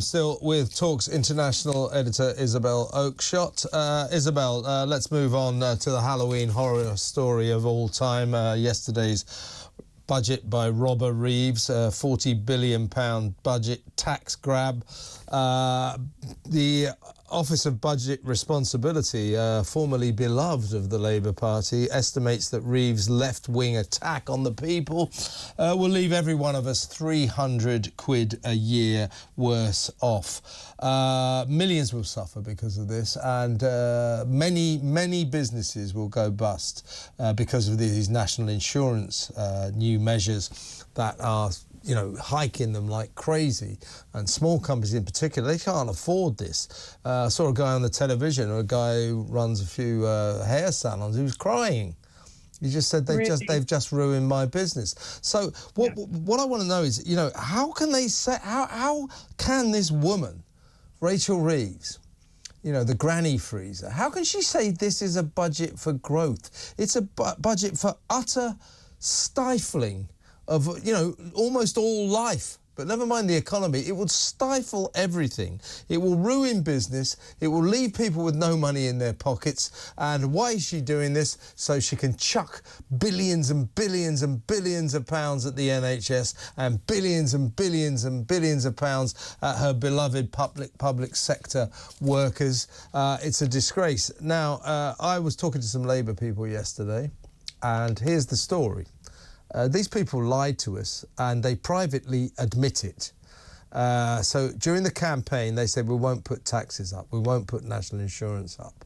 Still with Talk's international editor Isabel Oakeshott. Isabel, let's move on to the Halloween horror story of all time. Yesterday's budget by Robber Reeves, £40 billion budget tax grab. The Office of Budget Responsibility, formerly beloved of the Labour Party, estimates that Reeves' left-wing attack on the people will leave every one of us 300 quid a year worse off. Millions will suffer because of this, and many businesses will go bust because of these national insurance new measures that are hiking them like crazy, and small companies in particular, they can't afford this. I saw a guy on the television, a guy who runs a few hair salons, who was crying. He just said they've just ruined my business. So what I want to know is, how can they say, how can this woman, Rachel Reeves, the granny freezer, how can she say this is a budget for growth? It's a budget for utter stifling of, almost all life. But never mind the economy, it would stifle everything. It will ruin business. It will leave people with no money in their pockets. And why is she doing this? So she can chuck billions and billions and billions of pounds at the NHS and billions and billions and billions of pounds at her beloved public sector workers. It's a disgrace. Now, I was talking to some Labour people yesterday, and here's the story. These people lied to us, and they privately admit it. So during the campaign, they said, we won't put taxes up, we won't put national insurance up.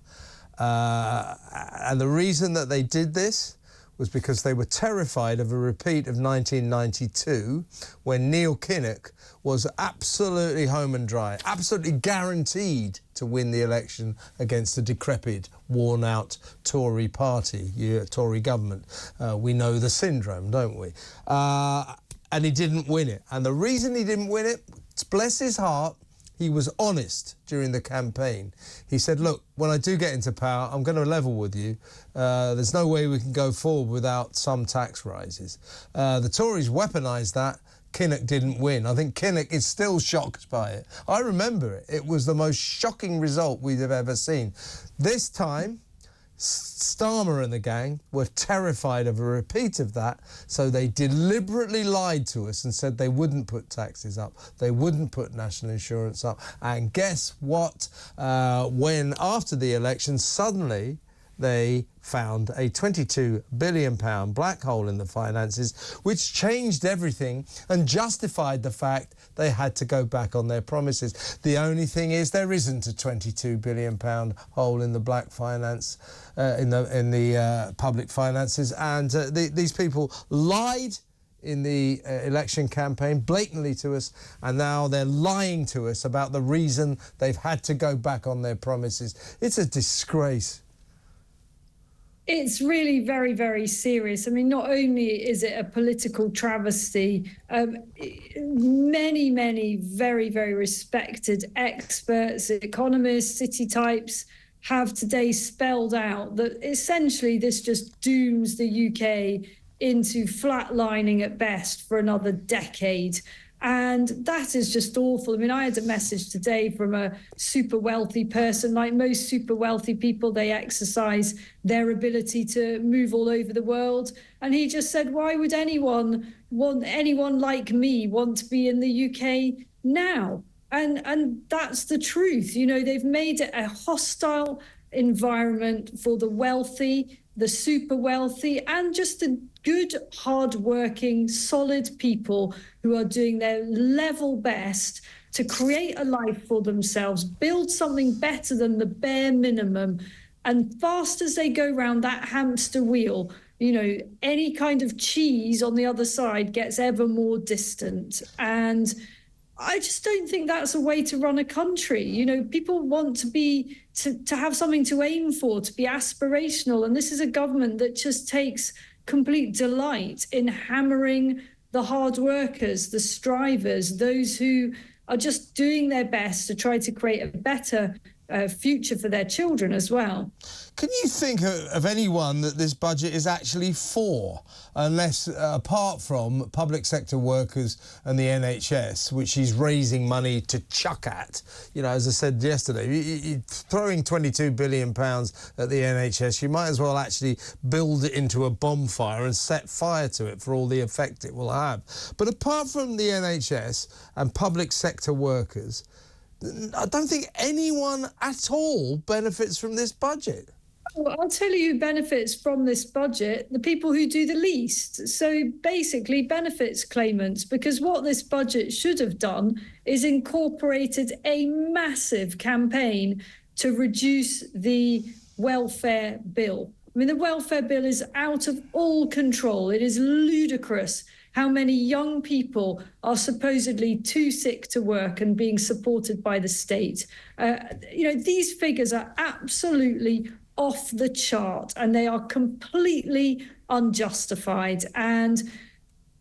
And the reason that they did this was because they were terrified of a repeat of 1992, when Neil Kinnock was absolutely home and dry, absolutely guaranteed to win the election against a decrepit, worn-out Tory party, Tory government. We know the syndrome, don't we? And he didn't win it. And the reason he didn't win it, bless his heart, he was honest during the campaign. He said, look, when I do get into power, I'm going to level with you. There's no way we can go forward without some tax rises. The Tories weaponised that. Kinnock didn't win. I think Kinnock is still shocked by it. I remember it. It was the most shocking result we'd have ever seen. This time, Starmer and the gang were terrified of a repeat of that, so they deliberately lied to us and said they wouldn't put taxes up, they wouldn't put national insurance up. And guess what? When, after the election, suddenly they found a £22 billion black hole in the finances, which changed everything and justified the fact they had to go back on their promises. The only thing is, there isn't a £22 billion hole in the black finance, in the public finances, and these people lied in the election campaign blatantly to us, and now they're lying to us about the reason they've had to go back on their promises. It's a disgrace. It's really very, very serious. I mean, not only is it a political travesty, many very, very respected experts, economists, city types have today spelled out that essentially this just dooms the UK into flatlining at best for another decade. And that is just awful. I mean, I had a message today from a super wealthy person. Like most super wealthy people, they exercise their ability to move all over the world. And he just said, why would anyone like me want to be in the UK now? And that's the truth. They've made it a hostile environment for the wealthy, the super wealthy, and just the good, hard-working, solid people who are doing their level best to create a life for themselves, build something better than the bare minimum. And fast as they go round that hamster wheel, any kind of cheese on the other side gets ever more distant. And I just don't think that's a way to run a country. People want to have something to aim for, to be aspirational. And this is a government that just takes complete delight in hammering the hard workers, the strivers, those who are just doing their best to try to create a better future for their children as well. Can you think of anyone that this budget is actually for, unless, apart from public sector workers and the NHS, which he's raising money to chuck at? You know, as I said yesterday, throwing £22 billion at the NHS, you might as well actually build it into a bonfire and set fire to it for all the effect it will have. But apart from the NHS and public sector workers, I don't think anyone at all benefits from this budget. Well, I'll tell you who benefits from this budget: the people who do the least. So basically benefits claimants, because what this budget should have done is incorporated a massive campaign to reduce the welfare bill. I mean, the welfare bill is out of all control. It is ludicrous how many young people are supposedly too sick to work and being supported by the state. You know, these figures are absolutely off the chart, and they are completely unjustified. And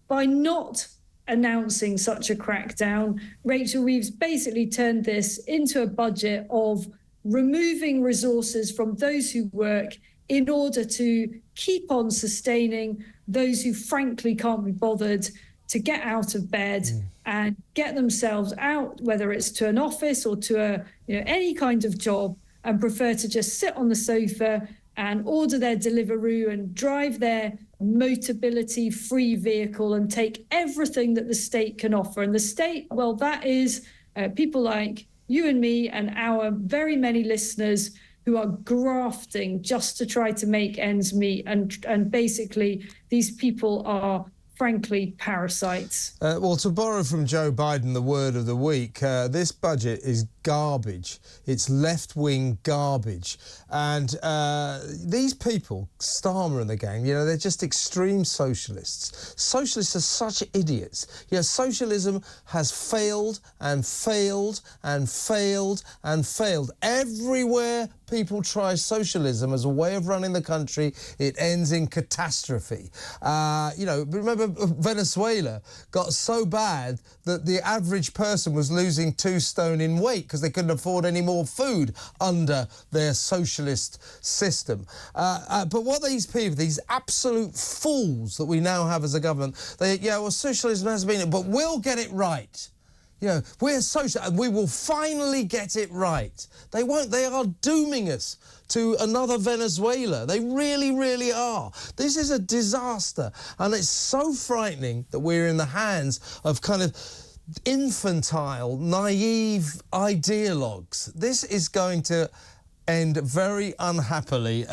by not announcing such a crackdown, Rachel Reeves basically turned this into a budget of removing resources from those who work in order to keep on sustaining those who frankly can't be bothered to get out of bed and get themselves out, whether it's to an office or to a, you know, any kind of job, and prefer to just sit on the sofa and order their Deliveroo and drive their Motability free vehicle and take everything that the state can offer. And the state, well, that is people like you and me and our very many listeners who are grafting just to try to make ends meet. And basically, these people are frankly parasites. Well, to borrow from Joe Biden, the word of the week, this budget is garbage. It's left-wing garbage. And these people, Starmer and the gang, you know, they're just extreme socialists. Socialists are such idiots. You know, socialism has failed and failed and failed and failed. Everywhere people try socialism as a way of running the country, it ends in catastrophe. You know, remember Venezuela got so bad that the average person was losing 2 stone in weight because they couldn't afford any more food under their socialist system. But what these people, these absolute fools that we now have as a government, well, socialism has been, but we'll get it right. You know, we're social, and we will finally get it right. They won't. They are dooming us to another Venezuela. They really, really are. This is a disaster, and it's so frightening that we're in the hands of kind of infantile, naive ideologues. This is going to end very unhappily.